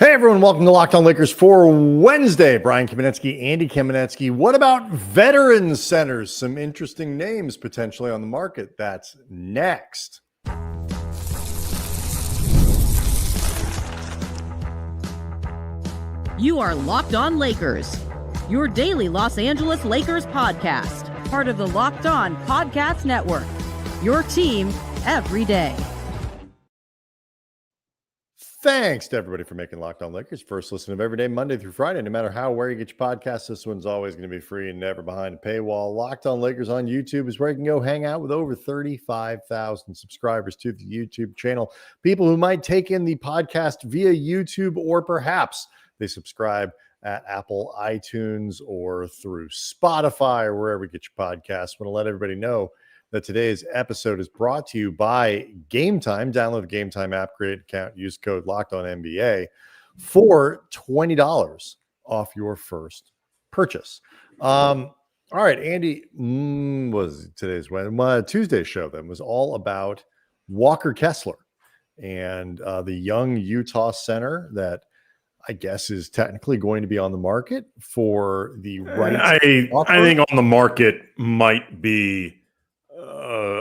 Hey everyone, welcome to Locked On Lakers for Wednesday. Brian Kamenetsky, Andy Kamenetsky. What about veteran centers? Some interesting names potentially on the market. That's next. You are Locked On Lakers, your daily Los Angeles Lakers podcast, part of the Locked On Podcast Network, your team every day. Thanks to everybody for making Locked On Lakers first listen of every day, Monday through Friday. No matter how, where you get your podcast, this one's always going to be free and never behind a paywall. Locked On Lakers on YouTube is where you can go hang out with over 35,000 subscribers to the YouTube channel. People who might take in the podcast via YouTube, or perhaps they subscribe at Apple, iTunes, or through Spotify, or wherever you get your podcasts. I want to let everybody know that today's episode is brought to you by Game Time. Download the Game Time app, create an account, use code LOCKEDONNBA for $20 off your first purchase. All right, Andy, was today's Tuesday's show then was all about Walker Kessler and the young Utah center that I guess is technically going to be on the market for the right. I think on the market might be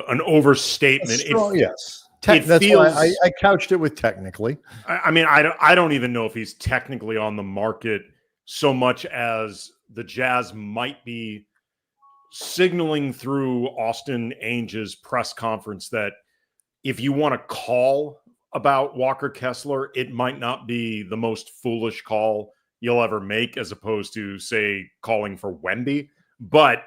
an overstatement. Yes. That's feels, why I couched it with technically. I don't even know if he's technically on the market so much as the Jazz might be signaling through Austin Ainge's press conference that if you want to call about Walker Kessler, it might not be the most foolish call you'll ever make, as opposed to, say, calling for Wemby. But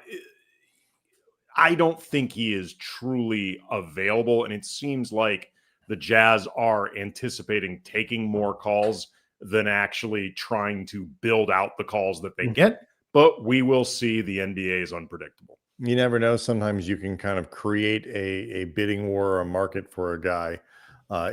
I don't think he is truly available, and it seems like the Jazz are anticipating taking more calls than actually trying to build out the calls that they get. But we will see. The NBA is unpredictable. You never know. Sometimes you can kind of create a bidding war or a market for a guy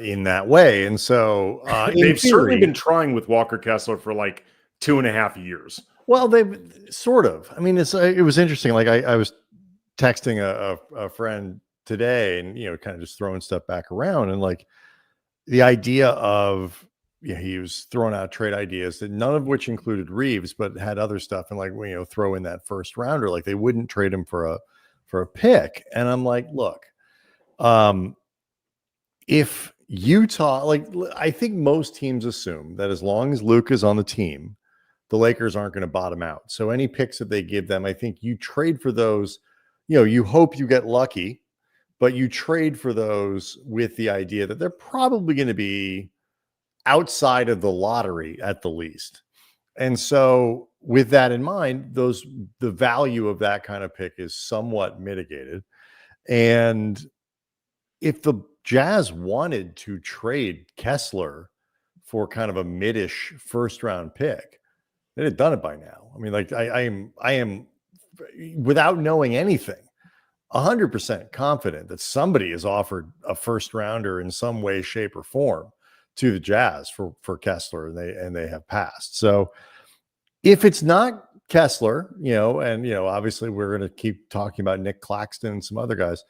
in that way. And so they've certainly been trying with Walker Kessler for like 2.5 years. Well, they've sort of. I mean, it was interesting. Like I was texting a friend today and, kind of just throwing stuff back around, and like the idea of, he was throwing out trade ideas that none of which included Reeves, but had other stuff. And like, throw in that first rounder, like they wouldn't trade him for a pick. And I'm like, look, if Utah, like, I think most teams assume that as long as Luke is on the team, the Lakers aren't going to bottom out. So any picks that they give them, I think you trade for those. You hope you get lucky, but you trade for those with the idea that they're probably going to be outside of the lottery at the least. And so with that in mind, the value of that kind of pick is somewhat mitigated. And if the Jazz wanted to trade Kessler for kind of a mid-ish first round pick, they'd have done it by now. I mean, like I am without knowing anything, 100% confident that somebody has offered a first rounder in some way, shape, or form to the Jazz for Kessler, and they have passed. So if it's not Kessler, obviously we're going to keep talking about Nick Claxton and some other guys.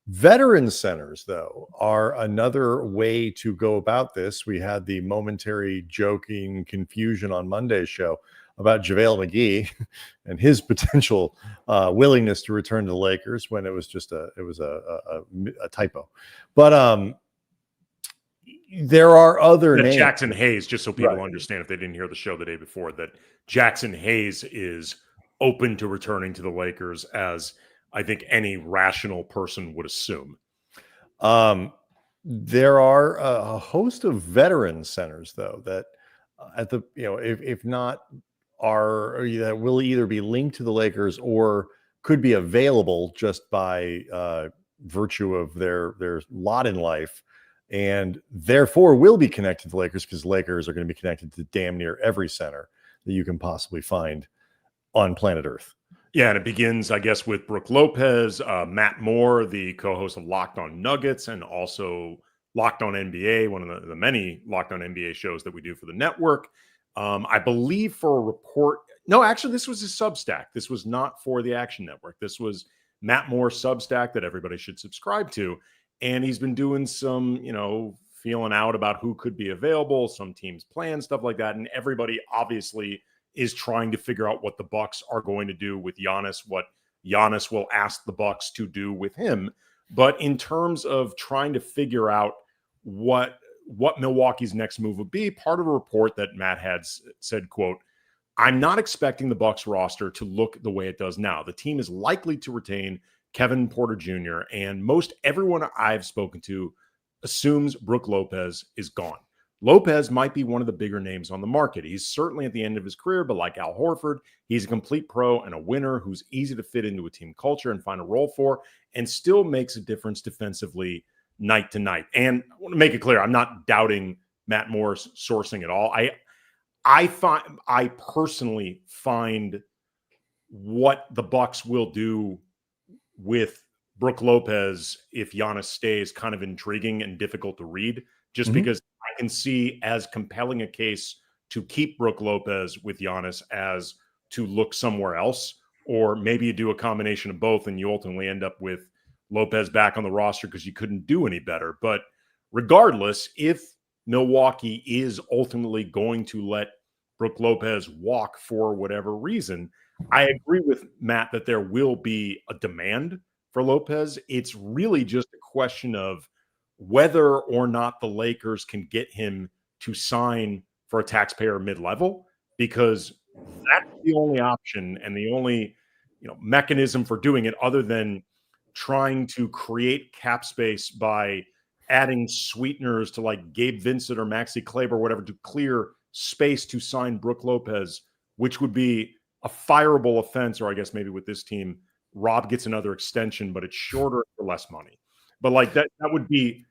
Veteran centers, though, are another way to go about this. We had the momentary joking confusion on Monday's show about JaVale McGee and his potential willingness to return to the Lakers, when it was just a typo. But there are other names. Jackson Hayes, just so people understand if they didn't hear the show the day before, that Jackson Hayes is open to returning to the Lakers, as I think any rational person would assume. There are a host of veteran centers, though, that at the if not that will either be linked to the Lakers or could be available just by virtue of their lot in life, and therefore will be connected to the Lakers, because Lakers are going to be connected to damn near every center that you can possibly find on planet Earth. Yeah, and it begins, I guess, with Brook Lopez, Matt Moore, the co-host of Locked On Nuggets, and also Locked On NBA, one of the many Locked On NBA shows that we do for the network. I believe for a report. No, actually, this was his Substack. This was not for the Action Network. This was Matt Moore's Substack that everybody should subscribe to. And he's been doing some, feeling out about who could be available. Some teams plan stuff like that. And everybody obviously is trying to figure out what the Bucks are going to do with Giannis, what Giannis will ask the Bucks to do with him. But in terms of trying to figure out what Milwaukee's next move would be, part of a report that Matt had said, quote, "I'm not expecting the Bucks roster to look the way it does now. The team is likely to retain Kevin Porter Jr., and most everyone I've spoken to assumes Brook Lopez is gone. Lopez might be one of the bigger names on the market. He's certainly at the end of his career, but like Al Horford, he's a complete pro and a winner who's easy to fit into a team culture and find a role for, and still makes a difference defensively night to night." And I want to make it clear, I'm not doubting Matt Moore's sourcing at all. I personally find what the Bucks will do with Brook Lopez if Giannis stays kind of intriguing and difficult to read, just because I can see as compelling a case to keep Brook Lopez with Giannis as to look somewhere else, or maybe you do a combination of both and you ultimately end up with Lopez back on the roster because you couldn't do any better. But regardless, if Milwaukee is ultimately going to let Brook Lopez walk for whatever reason, I agree with Matt that there will be a demand for Lopez. It's really just a question of whether or not the Lakers can get him to sign for a taxpayer mid-level, because that's the only option and the only mechanism for doing it, other than trying to create cap space by adding sweeteners to like Gabe Vincent or Maxi Kleber or whatever to clear space to sign Brook Lopez, which would be a fireable offense. Or I guess maybe with this team, Rob gets another extension, but it's shorter for less money. But like that would be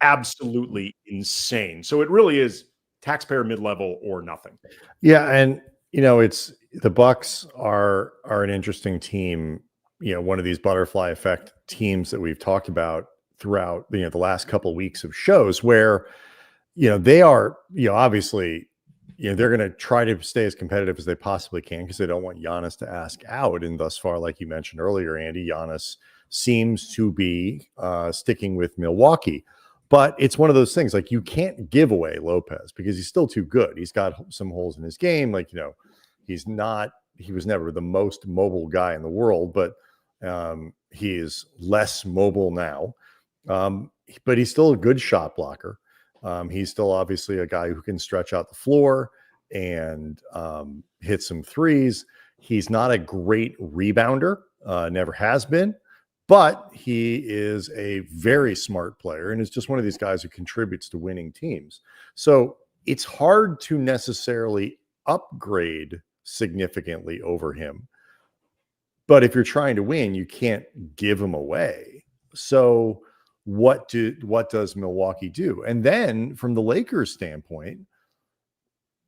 absolutely insane. So it really is taxpayer mid-level or nothing. Yeah, and it's the Bucks are an interesting team. One of these butterfly effect teams that we've talked about throughout the last couple of weeks of shows, where they are obviously they're going to try to stay as competitive as they possibly can because they don't want Giannis to ask out. And thus far, like you mentioned earlier, Andy, Giannis seems to be sticking with Milwaukee. But it's one of those things, like, you can't give away Lopez because he's still too good. He's got some holes in his game. Like, he was never the most mobile guy in the world, but he is less mobile now. But he's still a good shot blocker. He's still obviously a guy who can stretch out the floor and hit some threes. He's not a great rebounder, never has been, but he is a very smart player and is just one of these guys who contributes to winning teams. So it's hard to necessarily upgrade significantly over him. But if you're trying to win, you can't give him away. So what does Milwaukee do? And then from the Lakers standpoint,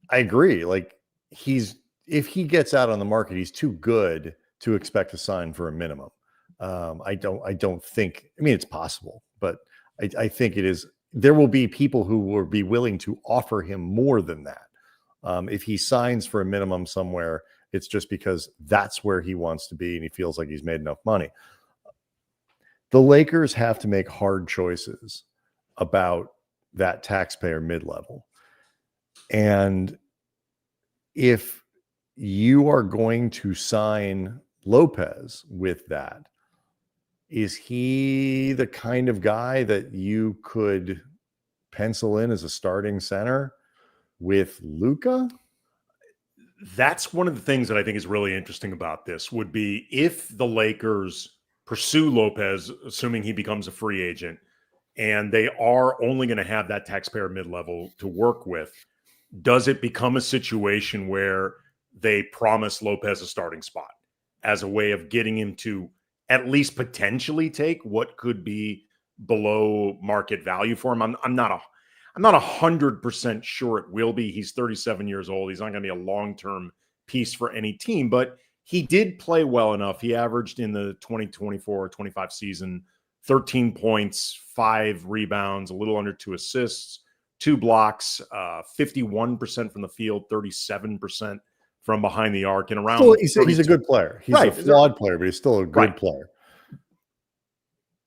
I agree. Like, if he gets out on the market, he's too good to expect to sign for a minimum. I don't think, it's possible, but I think it is. There will be people who will be willing to offer him more than that. If he signs for a minimum somewhere, it's just because that's where he wants to be and he feels like he's made enough money. The Lakers have to make hard choices about that taxpayer mid-level. And if you are going to sign Lopez with that, is he the kind of guy that you could pencil in as a starting center with Luka? That's one of the things that I think is really interesting about this would be if the Lakers pursue Lopez, assuming he becomes a free agent, and they are only going to have that taxpayer mid-level to work with, does it become a situation where they promise Lopez a starting spot as a way of getting him to at least potentially take what could be below market value for him? I'm not 100% sure it will be. He's 37 years old. He's not going to be a long-term piece for any team, but he did play well enough. He averaged in the 2024-25 season 13 points, 5 rebounds, a little under 2 assists, 2 blocks, 51% from the field, 37% from behind the arc, and around. He's a good player. He's a flawed player, but he's still a good player.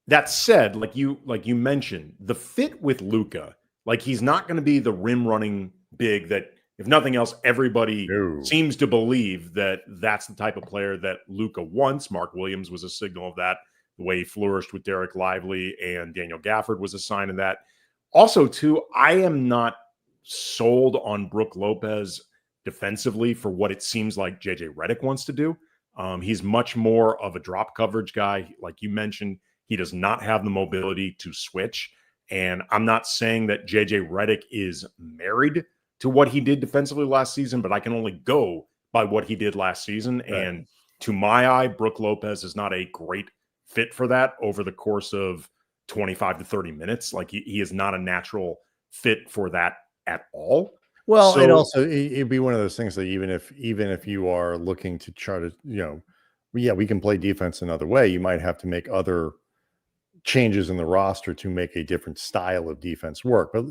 That said, like you mentioned, the fit with Luka Like, he's not going to be the rim running big that, if nothing else, everybody seems to believe that that's the type of player that Luka wants. Mark Williams was a signal of that. The way he flourished with Derek Lively and Daniel Gafford was a sign of that. Also, too, I am not sold on Brook Lopez defensively for what it seems like JJ Redick wants to do. He's much more of a drop coverage guy. Like you mentioned, he does not have the mobility to switch. And I'm not saying that JJ Redick is married to what he did defensively last season, but I can only go by what he did last season. Right. And to my eye, Brook Lopez is not a great fit for that over the course of 25 to 30 minutes. Like, he is not a natural fit for that at all. Well, it also, it'd be one of those things that even if you are looking to try to, we can play defense another way, you might have to make other changes in the roster to make a different style of defense work. But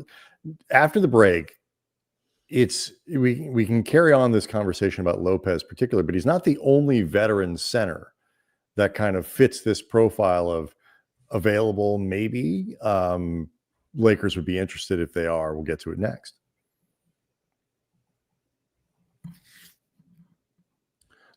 after the break, we can carry on this conversation about Lopez particularly, but he's not the only veteran center that kind of fits this profile of available. Maybe Lakers would be interested. If they are, we'll get to it next.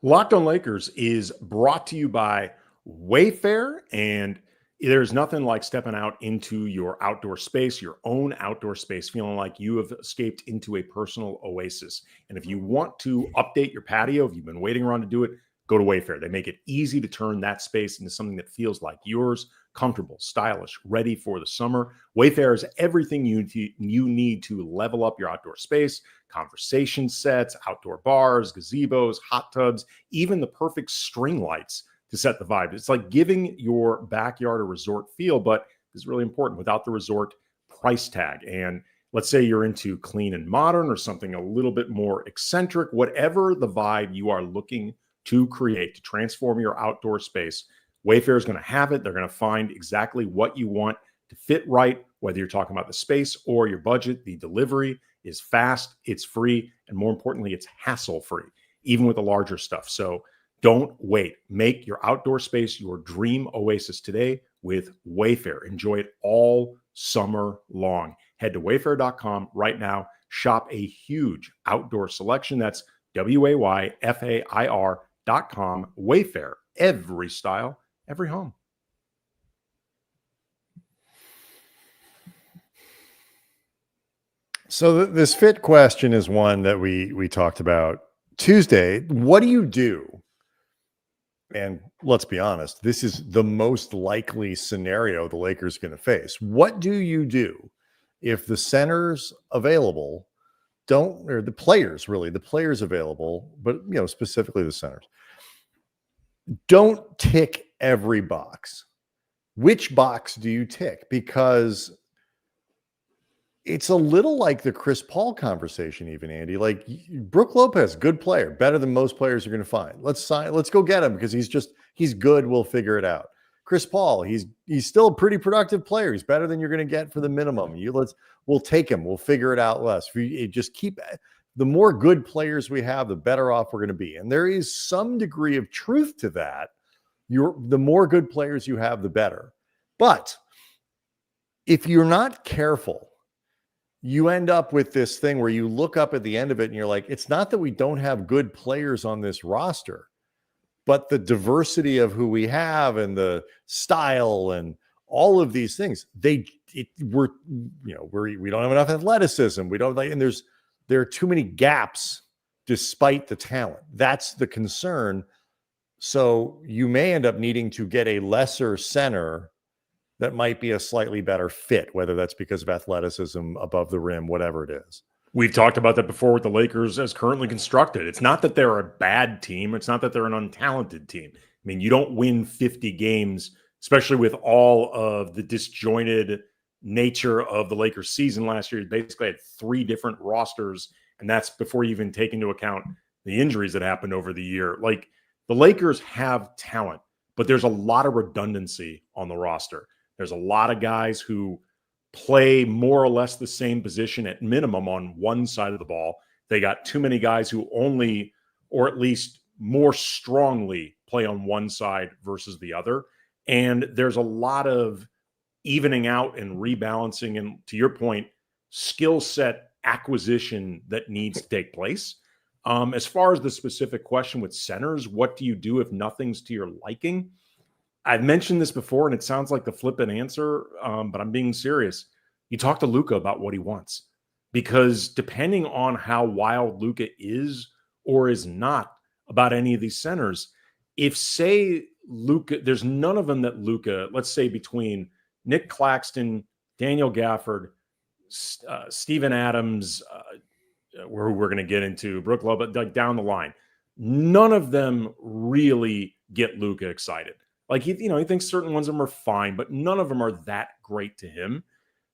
Locked on Lakers is brought to you by Wayfair, and there's nothing like stepping out into your outdoor space, your own outdoor space, feeling like you have escaped into a personal oasis. And if you want to update your patio, if you've been waiting around to do it, go to Wayfair. They make it easy to turn that space into something that feels like yours, comfortable, stylish, ready for the summer. Wayfair is everything you need to level up your outdoor space: conversation sets, outdoor bars, gazebos, hot tubs, even the perfect string lights to set the vibe. It's like giving your backyard a resort feel, but it's really important without the resort price tag. And let's say you're into clean and modern or something a little bit more eccentric, whatever the vibe you are looking to create to transform your outdoor space, Wayfair is going to have it. They're going to find exactly what you want to fit right, whether you're talking about the space or your budget. The delivery is fast, it's free, and more importantly, it's hassle-free, even with the larger stuff. So don't wait. Make your outdoor space your dream oasis today with Wayfair. Enjoy it all summer long. Head to wayfair.com right now. Shop a huge outdoor selection. That's WAYFAIR.com. Wayfair. Every style, every home. So this fit question is one that we talked about Tuesday. What do you do? And let's be honest, this is the most likely scenario the Lakers are going to face. What do you do if the centers available don't, or the players available, but specifically the centers, don't tick every box? Which box do you tick? Because it's a little like the Chris Paul conversation, even, Andy. Like, Brook Lopez, good player, better than most players you're going to find. Let's go get him because he's good. We'll figure it out. Chris Paul, he's still a pretty productive player. He's better than you're going to get for the minimum. We'll take him. We'll figure it out less. The more good players we have, the better off we're going to be. And there is some degree of truth to that. The more good players you have, the better. But if you're not careful, you end up with this thing where you look up at the end of it and you're like, it's not that we don't have good players on this roster, but the diversity of who we have and the style and all of these things, we don't have enough athleticism. There are too many gaps despite the talent. That's the concern. So you may end up needing to get a lesser center that might be a slightly better fit, whether that's because of athleticism, above the rim, whatever it is. We've talked about that before with the Lakers as currently constructed. It's not that they're a bad team. It's not that they're an untalented team. I mean, you don't win 50 games, especially with all of the disjointed nature of the Lakers season last year. You basically had 3 different rosters, and that's before you even take into account the injuries that happened over the year. Like, the Lakers have talent, but there's a lot of redundancy on the roster. There's a lot of guys who play more or less the same position at minimum on one side of the ball. They got too many guys who only, or at least more strongly, play on one side versus the other. And there's a lot of evening out and rebalancing. And to your point, skill set acquisition that needs to take place. As far as the specific question with centers, what do you do if nothing's to your liking? I've mentioned this before, and it sounds like the flippant answer, but I'm being serious. You talk to Luka about what he wants, because depending on how wild Luka is or is not about any of these centers, if say Luka, there's none of them that Luka, let's say between Nick Claxton, Daniel Gafford, Steven Adams, where we're going to get into Brook Lopez, like down the line, none of them really get Luka excited. Like he thinks certain ones of them are fine, but none of them are that great to him.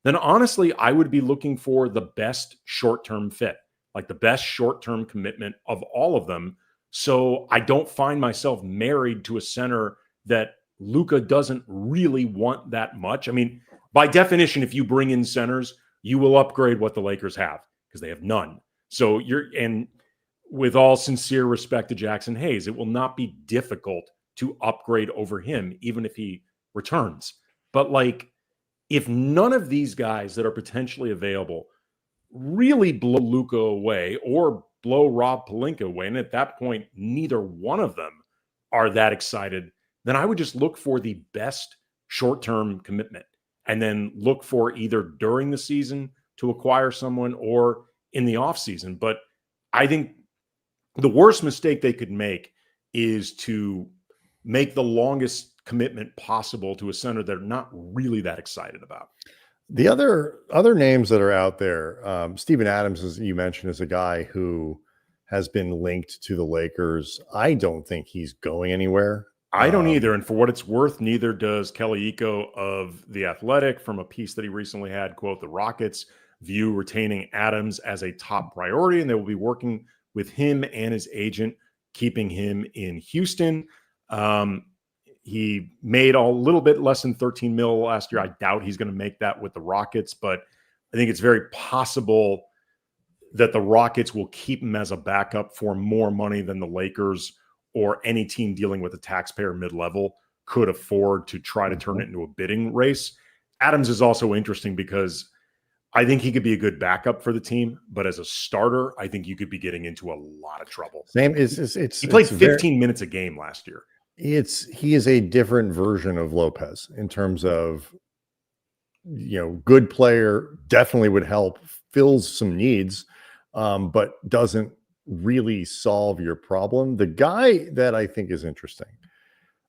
Then honestly, I would be looking for the best short-term fit, like the best short-term commitment of all of them. So I don't find myself married to a center that Luka doesn't really want that much. I mean, by definition, if you bring in centers, you will upgrade what the Lakers have because they have none. So and with all sincere respect to Jackson Hayes, it will not be difficult to upgrade over him, even if he returns. But like, if none of these guys that are potentially available really blow Luka away or blow Rob Pelinka away, and at that point, neither one of them are that excited, then I would just look for the best short-term commitment and then look for either during the season to acquire someone or in the offseason. But I think the worst mistake they could make is to make the longest commitment possible to a center they're not really that excited about. The other names that are out there, Steven Adams, as you mentioned, is a guy who has been linked to the Lakers. I don't think he's going anywhere. I don't either. And for what it's worth, neither does Kelly Iko of The Athletic. From a piece that he recently had, quote, the Rockets view retaining Adams as a top priority, and they will be working with him and his agent, keeping him in Houston. He made a little bit less than 13 mil last year. I doubt he's going to make that with the Rockets, but I think it's very possible that the Rockets will keep him as a backup for more money than the Lakers or any team dealing with a taxpayer mid-level could afford to try to turn it into a bidding race. Adams is also interesting because I think he could be a good backup for the team, but as a starter, I think you could be getting into a lot of trouble. He played 15 minutes a game last year. He is a different version of Lopez in terms of, good player, definitely would help, fills some needs, but doesn't really solve your problem. The guy that I think is interesting,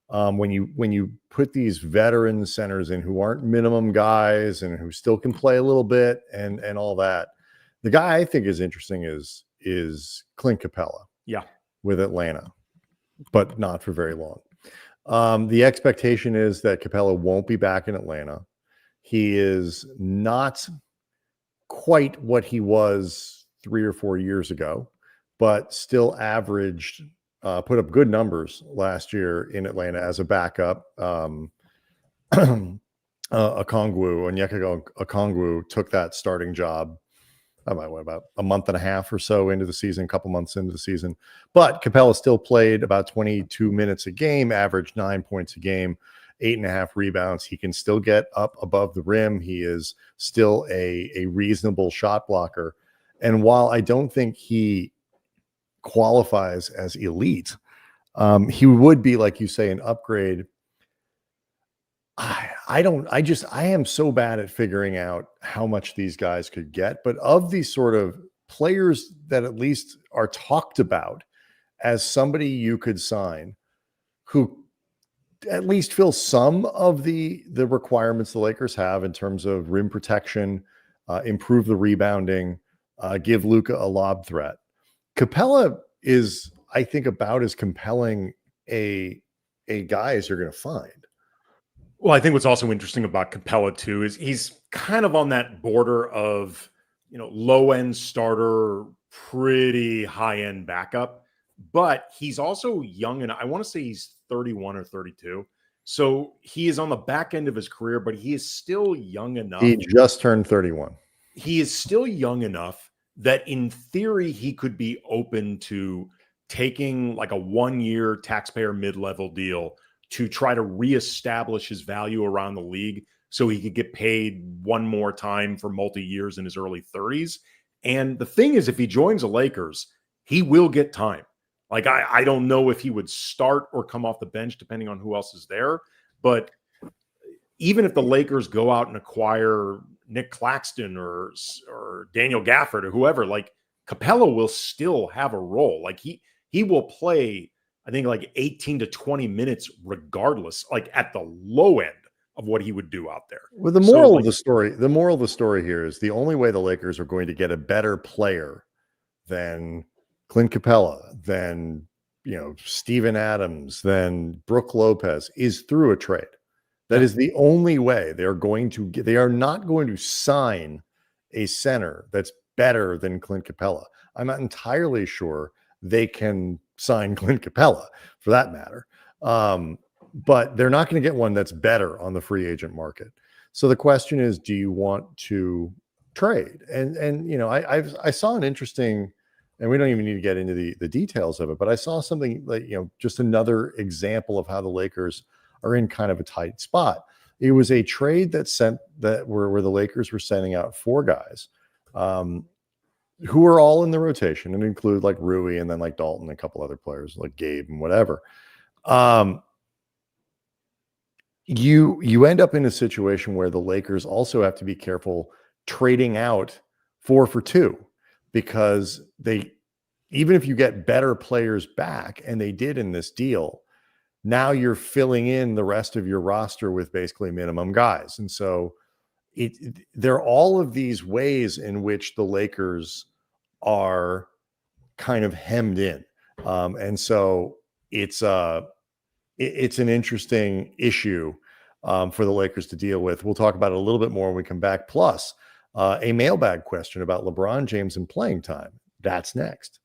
when you put these veteran centers in who aren't minimum guys and who still can play a little bit and all that, the guy I think is interesting is Clint Capella. Yeah, with Atlanta, but not for very long. The expectation is that Capella won't be back in Atlanta. He is not quite what he was 3 or 4 years ago, but still averaged, put up good numbers last year in Atlanta as a backup. Onyeka Okongwu took that starting job about a month and a half or so into the season, a couple months into the season. But Capella still played about 22 minutes a game, averaged 9 points a game, 8.5 rebounds. He can still get up above the rim. He is still a reasonable shot blocker. And while I don't think he qualifies as elite, he would be, like you say, an upgrade. I am so bad at figuring out how much these guys could get, but of these sort of players that at least are talked about as somebody you could sign who at least fills some of the requirements the Lakers have in terms of rim protection, improve the rebounding, give Luka a lob threat. Capella is, I think, about as compelling a guy as you're going to find. Well, I think what's also interesting about Capella too is he's kind of on that border of, low end starter, pretty high end backup, but he's also young. And I want to say he's 31 or 32. So he is on the back end of his career, but he is still young enough. He just turned 31. He is still young enough that in theory, he could be open to taking like a 1-year taxpayer mid-level deal to try to reestablish his value around the league so he could get paid one more time for multi-years in his early 30s. And the thing is, if he joins the Lakers, he will get time. Like, I don't know if he would start or come off the bench, depending on who else is there. But even if the Lakers go out and acquire Nick Claxton or Daniel Gafford or whoever, like, Capella will still have a role. Like, he will play, I think, like 18 to 20 minutes regardless, like at the low end of what he would do out there. Well, the moral of the story here is the only way the Lakers are going to get a better player than Clint Capella, than, Steven Adams, than Brook Lopez is through a trade. That is the only way they are going to get. They are not going to sign a center that's better than Clint Capella. I'm not entirely sure they can sign Clint Capella for that matter. But they're not going to get one that's better on the free agent market. So the question is, do you want to trade? And I saw an interesting, and we don't even need to get into the details of it, but I saw something like, just another example of how the Lakers are in kind of a tight spot. It was a trade where the Lakers were sending out 4 guys who are all in the rotation and include like Rui and then like Dalton and a couple other players like Gabe and whatever. You end up in a situation where the Lakers also have to be careful trading out 4 for 2, because even if you get better players back, and they did in this deal, now you're filling in the rest of your roster with basically minimum guys. And so there are all of these ways in which the Lakers are kind of hemmed in. And so it's an interesting issue for the Lakers to deal with. We'll talk about it a little bit more when we come back. Plus, a mailbag question about LeBron James and playing time. That's next.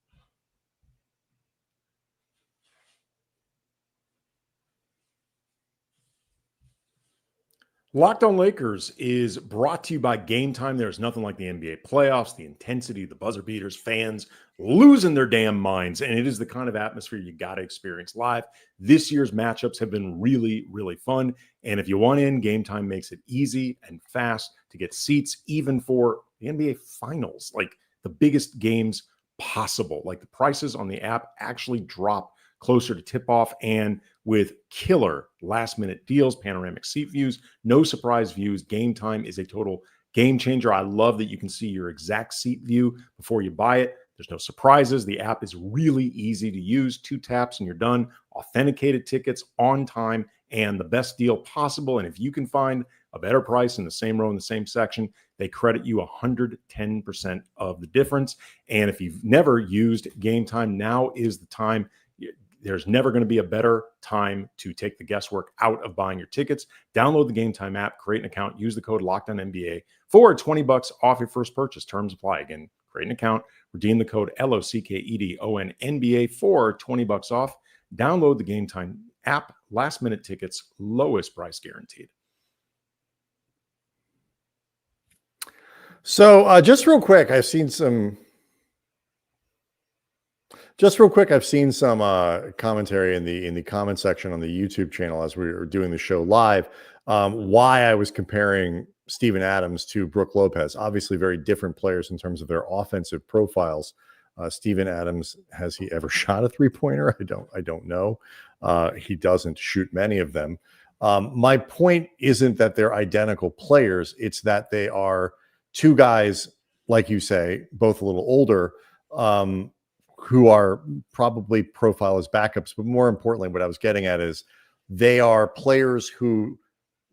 Locked On Lakers is brought to you by Game Time. There's nothing like the NBA playoffs, the intensity, the buzzer beaters, fans losing their damn minds, and it is the kind of atmosphere you got to experience live. This year's matchups have been really, really fun, and if you want in, Game Time makes it easy and fast to get seats, even for the NBA Finals, like the biggest games possible. Like, the prices on the app actually drop closer to tip-off, and with killer last-minute deals, panoramic seat views, no surprise views, Game Time is a total game changer. I love that you can see your exact seat view before you buy it. There's no surprises. The app is really easy to use. 2 taps and you're done. Authenticated tickets on time and the best deal possible. And if you can find a better price in the same row in the same section, they credit you 110% of the difference. And if you've never used Game Time, now is the time. There's never going to be a better time to take the guesswork out of buying your tickets. Download the Game Time app, create an account, use the code LOCKEDONNBA for $20 off your first purchase. Terms apply. Again, create an account, redeem the code LOCKEDONNBA for $20 off. Download the Game Time app. Last minute tickets, lowest price guaranteed. So just real quick, I've seen some commentary in the comment section on the YouTube channel as we were doing the show live. Why I was comparing Steven Adams to Brook Lopez. Obviously, very different players in terms of their offensive profiles. Steven Adams, has he ever shot a 3-pointer? I don't know. He doesn't shoot many of them. My point isn't that they're identical players. It's that they are 2 guys, like you say, both a little older, who are probably profile as backups. But more importantly, what I was getting at is they are players who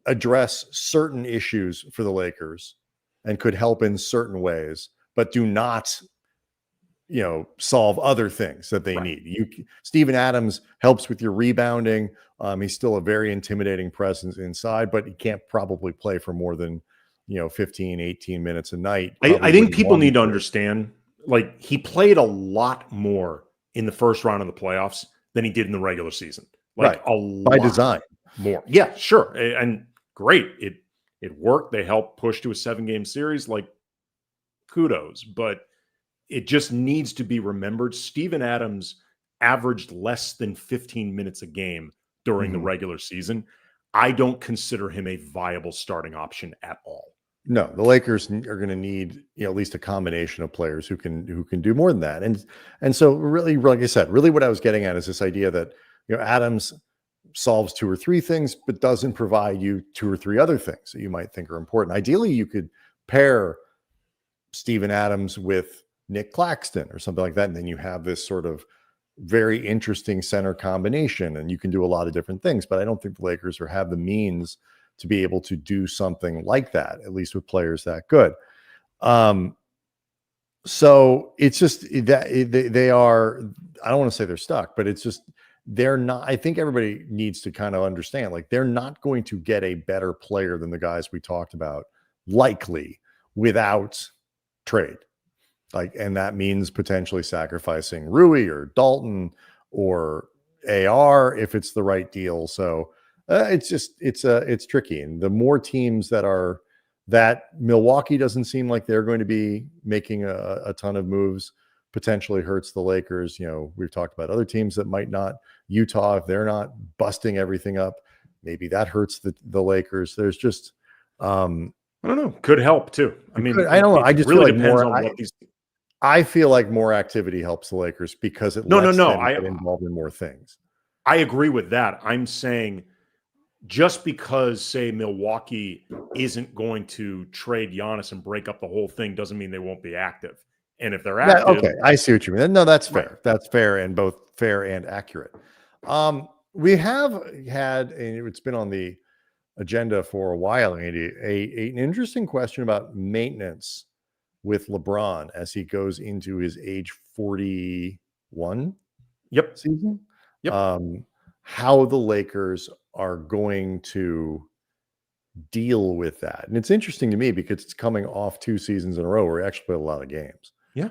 address certain issues for the Lakers and could help in certain ways, but do not, solve other things that they need. Steven Adams helps with your rebounding. He's still a very intimidating presence inside, but he can't probably play for more than, 15, 18 minutes a night. I think people need to understand, like, he played a lot more in the first round of the playoffs than he did in the regular season. Like, a lot by design. More. Yeah, sure. And great. It worked. They helped push to a 7-game series. Like, kudos. But it just needs to be remembered. Steven Adams averaged less than 15 minutes a game during the regular season. I don't consider him a viable starting option at all. No, the Lakers are going to need, at least a combination of players who can do more than that. And so really, like I said, really what I was getting at is this idea that, Adams solves 2 or 3 things, but doesn't provide you 2 or 3 other things that you might think are important. Ideally, you could pair Steven Adams with Nick Claxton or something like that. And then you have this sort of very interesting center combination, and you can do a lot of different things, but I don't think the Lakers have the means to be able to do something like that, at least with players that good. So it's just that they are, I don't want to say they're stuck, but it's just, they're not, I think everybody needs to kind of understand, like, they're not going to get a better player than the guys we talked about, likely, without trade. Like, and that means potentially sacrificing Rui or Dalton or AR if it's the right deal. So it's tricky. And the more teams that Milwaukee doesn't seem like they're going to be making a ton of moves, potentially hurts the Lakers. We've talked about other teams that might not. Utah, if they're not busting everything up, maybe that hurts the Lakers. There's just I don't know. Could help too. I mean, I don't know. I just really feel like depends on what these. I feel like more activity helps the Lakers because it lets them get involved in more things. I agree with that. I'm saying just because, say, Milwaukee isn't going to trade Giannis and break up the whole thing doesn't mean they won't be active. And if they're active, okay, I see what you mean. No, that's fair. Right. That's fair, and both fair and accurate. We have had, and it's been on the agenda for a while, Andy, an interesting question about maintenance with LeBron as he goes into his age 41 season. Yep. How the Lakers are going to deal with that. And it's interesting to me because it's coming off 2 seasons in a row where he actually played a lot of games. Yeah.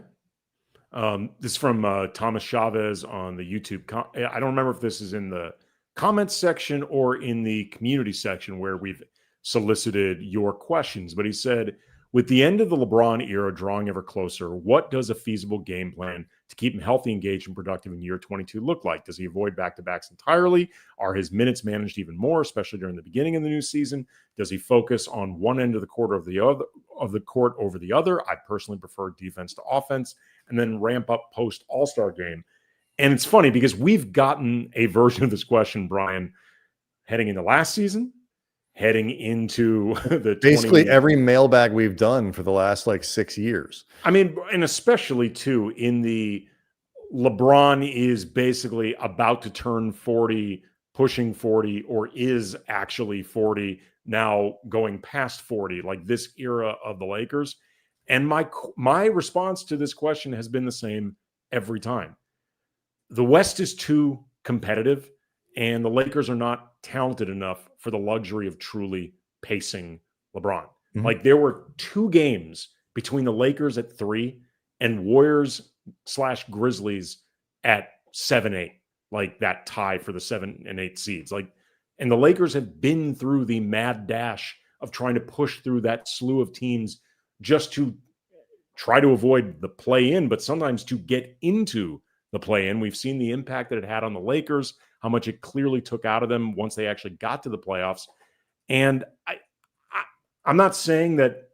This is from Thomas Chavez on the YouTube. I don't remember if this is in the comments section or in the community section where we've solicited your questions, but he said, with the end of the LeBron era drawing ever closer, what does a feasible game plan to keep him healthy, engaged, and productive in year 22 look like? Does he avoid back-to-backs entirely? Are his minutes managed even more, especially during the beginning of the new season? Does he focus on one end of the court over the other? I personally prefer defense to offense, and then ramp up post All-Star game. And it's funny because we've gotten a version of this question, Brian, heading into last season, heading into the basically every mailbag we've done for the last 6 years. I mean, and especially too in the LeBron is basically about to turn 40, pushing 40, or is actually 40 now, going past 40, like this era of the Lakers. And my response to this question has been the same every time. The West is too competitive, and the Lakers are not talented enough for the luxury of truly pacing LeBron. Mm-hmm. Like, there were 2 games between the Lakers at 3 and Warriors/Grizzlies at 7-8, like that tie for the 7 and 8 seeds. And the Lakers have been through the mad dash of trying to push through that slew of teams just to try to avoid the play-in, but sometimes to get into the play-in. We've seen the impact that it had on the Lakers, how much it clearly took out of them once they actually got to the playoffs. And I'm not saying that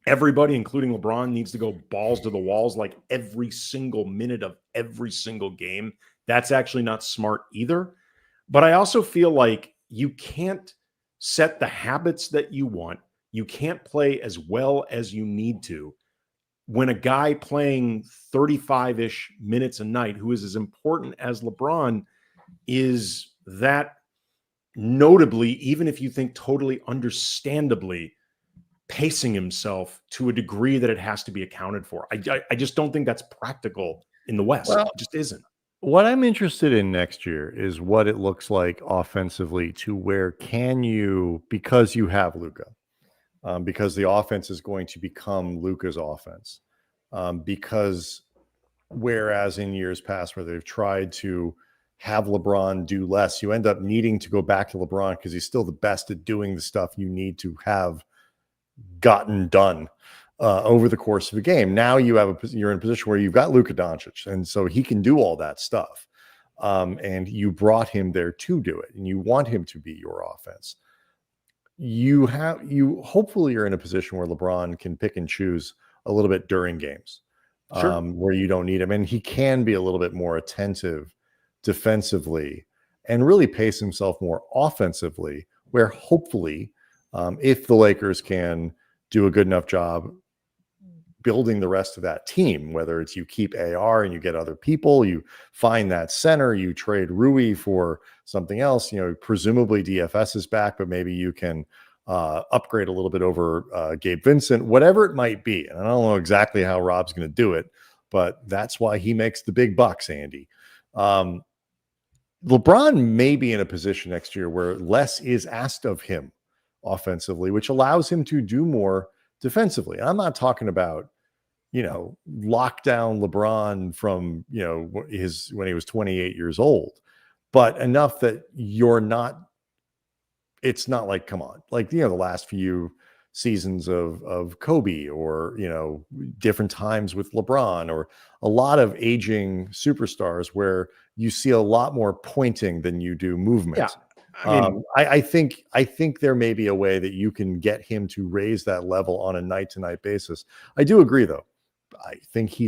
everybody, including LeBron, needs to go balls to the walls like every single minute of every single game. That's actually not smart either. But I also feel like you can't set the habits that you want. You can't play as well as you need to when a guy playing 35-ish minutes a night, who is as important as LeBron, is that notably, even if you think totally understandably, pacing himself to a degree that it has to be accounted for. I just don't think that's practical in the West. It just isn't. What I'm interested in next year is what it looks like offensively, to where can you, because you have Luka, because the offense is going to become Luka's offense, because whereas in years past where they've tried to have LeBron do less, you end up needing to go back to LeBron because he's still the best at doing the stuff you need to have gotten done over the course of a game. Now you're in a position where you've got Luka Doncic, and so he can do all that stuff. And you brought him there to do it, and you want him to be your offense. you hopefully you're in a position where LeBron can pick and choose a little bit during games, Sure. where you don't need him, and he can be a little bit more attentive defensively and really pace himself more offensively, where hopefully, if the Lakers can do a good enough job building the rest of that team, whether it's you keep AR and you get other people, you find that center, you trade Rui for something else, presumably DFS is back, but maybe you can upgrade a little bit over Gabe Vincent, whatever it might be. And I don't know exactly how Rob's going to do it, but that's why he makes the big bucks, Andy. LeBron may be in a position next year where less is asked of him offensively, which allows him to do more defensively. And I'm not talking about, lockdown LeBron from, when he was 28 years old, but enough that it's not like, come on, like, the last few seasons of Kobe or, different times with LeBron or a lot of aging superstars where you see a lot more pointing than you do movement. Yeah. I think there may be a way that you can get him to raise that level on a night-to-night basis. I do agree, though. I think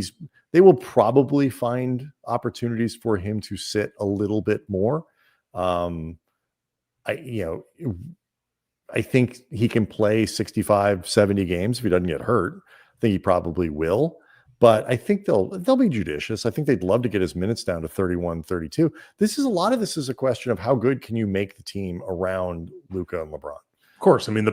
they will probably find opportunities for him to sit a little bit more. I think he can play 65, 70 games if he doesn't get hurt. I think he probably will. But I think they'll be judicious. I think they'd love to get his minutes down to 31, 32. A lot of this is a question of how good can you make the team around Luka and LeBron. Of course. I mean, the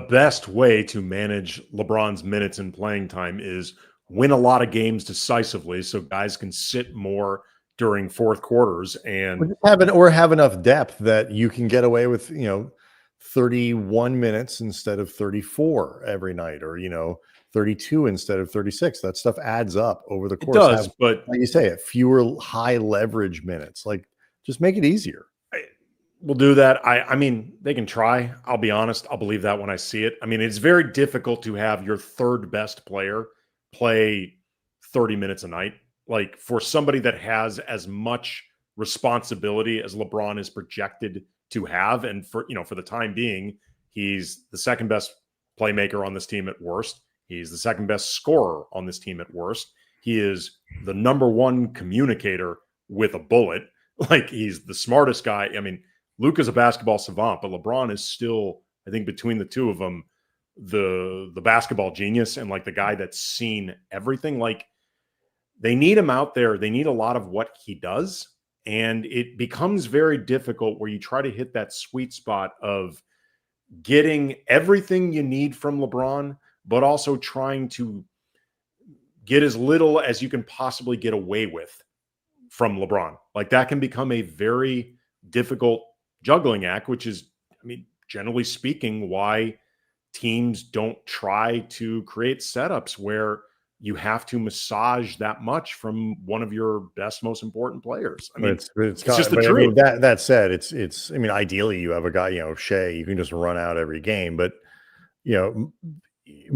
best way to manage LeBron's minutes and playing time is win a lot of games decisively so guys can sit more during fourth quarters and have enough depth that you can get away with, 31 minutes instead of 34 every night, or 32 instead of 36. That stuff adds up over the course. It does, but like you say, fewer high leverage minutes. Like, just make it easier. We'll do that. I mean, they can try. I'll be honest. I'll believe that when I see it. I mean, it's very difficult to have your third best player play 30 minutes a night. Like, for somebody that has as much responsibility as LeBron is projected to have, and for the time being, he's the second best playmaker on this team at worst. He's the second best scorer on this team at worst. He is the number one communicator with a bullet. Like, he's the smartest guy. I mean, Luka's a basketball savant, but LeBron is still, I think, between the two of them, the basketball genius and like the guy that's seen everything. Like, they need him out there. They need a lot of what he does. And it becomes very difficult where you try to hit that sweet spot of getting everything you need from LeBron, but also trying to get as little as you can possibly get away with from LeBron. Like, that can become a very difficult juggling act, which is, I mean, generally speaking, why teams don't try to create setups where you have to massage that much from one of your best, most important players. I mean, it's just the truth. I mean, that said, it's. I mean, ideally, you have a guy, Shea, you can just run out every game. But I don't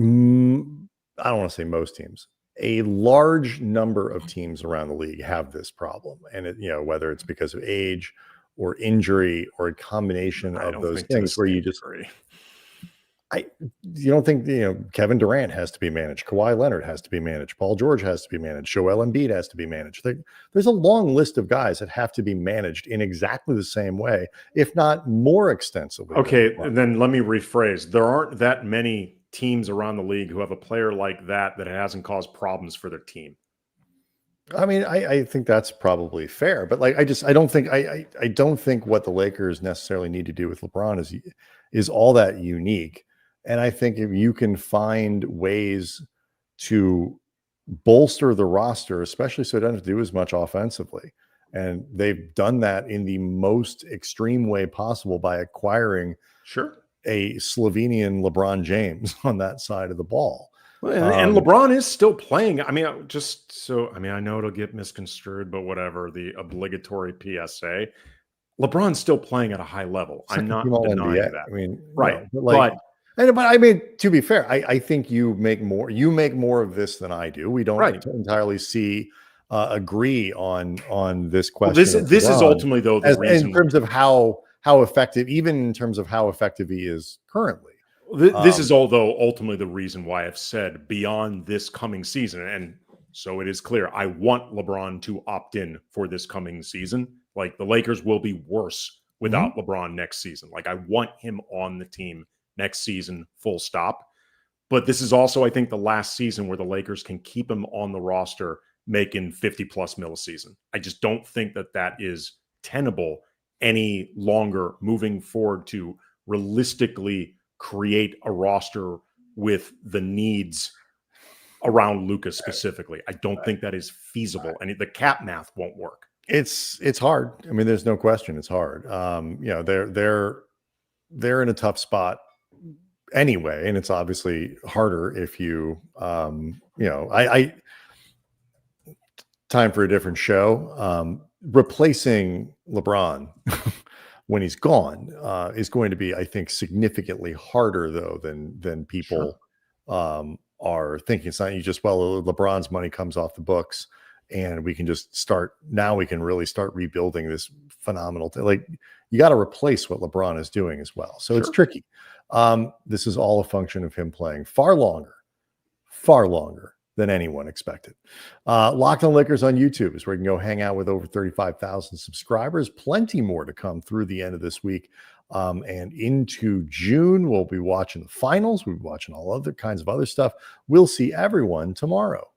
want to say most teams. A large number of teams around the league have this problem, and whether it's because of age or injury or a combination of those things, where you just. You don't think Kevin Durant has to be managed, Kawhi Leonard has to be managed, Paul George has to be managed, Joel Embiid has to be managed. There's a long list of guys that have to be managed in exactly the same way, if not more extensively. Okay, and then let me rephrase. There aren't that many teams around the league who have a player like that hasn't caused problems for their team. I mean, I think that's probably fair, but like, I don't think what the Lakers necessarily need to do with LeBron is all that unique. And I think if you can find ways to bolster the roster, especially so it doesn't have to do as much offensively, and they've done that in the most extreme way possible by acquiring a Slovenian LeBron James on that side of the ball. And LeBron is still playing. I mean, I know it'll get misconstrued, but whatever, the obligatory PSA. LeBron's still playing at a high level. I'm not denying NBA. that. I mean, right. But I mean, to be fair, I think you make more of this than I do. We don't entirely agree on this question. Well, this is ultimately, though, the reason in terms of how how effective, even in terms of how effective he is currently. This is although ultimately the reason why I've said beyond this coming season, and so it is clear, I want LeBron to opt in for this coming season. Like the Lakers will be worse without LeBron next season. Like I want him on the team next season, full stop. But this is also, I think, the last season where the Lakers can keep him on the roster making 50 plus mil a season. I just don't think that that is tenable any longer moving forward to realistically create a roster with the needs around Luka specifically. I don't think that is feasible, and the cap math won't work. It's hard. I mean, there's no question it's hard. They're in a tough spot anyway, and it's obviously harder if you I time for a different show. Replacing LeBron when he's gone is going to be, I think, significantly harder though than people are thinking. It's not you just, well, LeBron's money comes off the books and we can just start now. We can really start rebuilding this phenomenal like you got to replace what LeBron is doing as well. So it's tricky. This is all a function of him playing far longer than anyone expected. Locked on Lakers on YouTube is where you can go hang out with over 35,000 subscribers. Plenty more to come through the end of this week. And into June, we'll be watching the finals. We'll be watching all other kinds of other stuff. We'll see everyone tomorrow.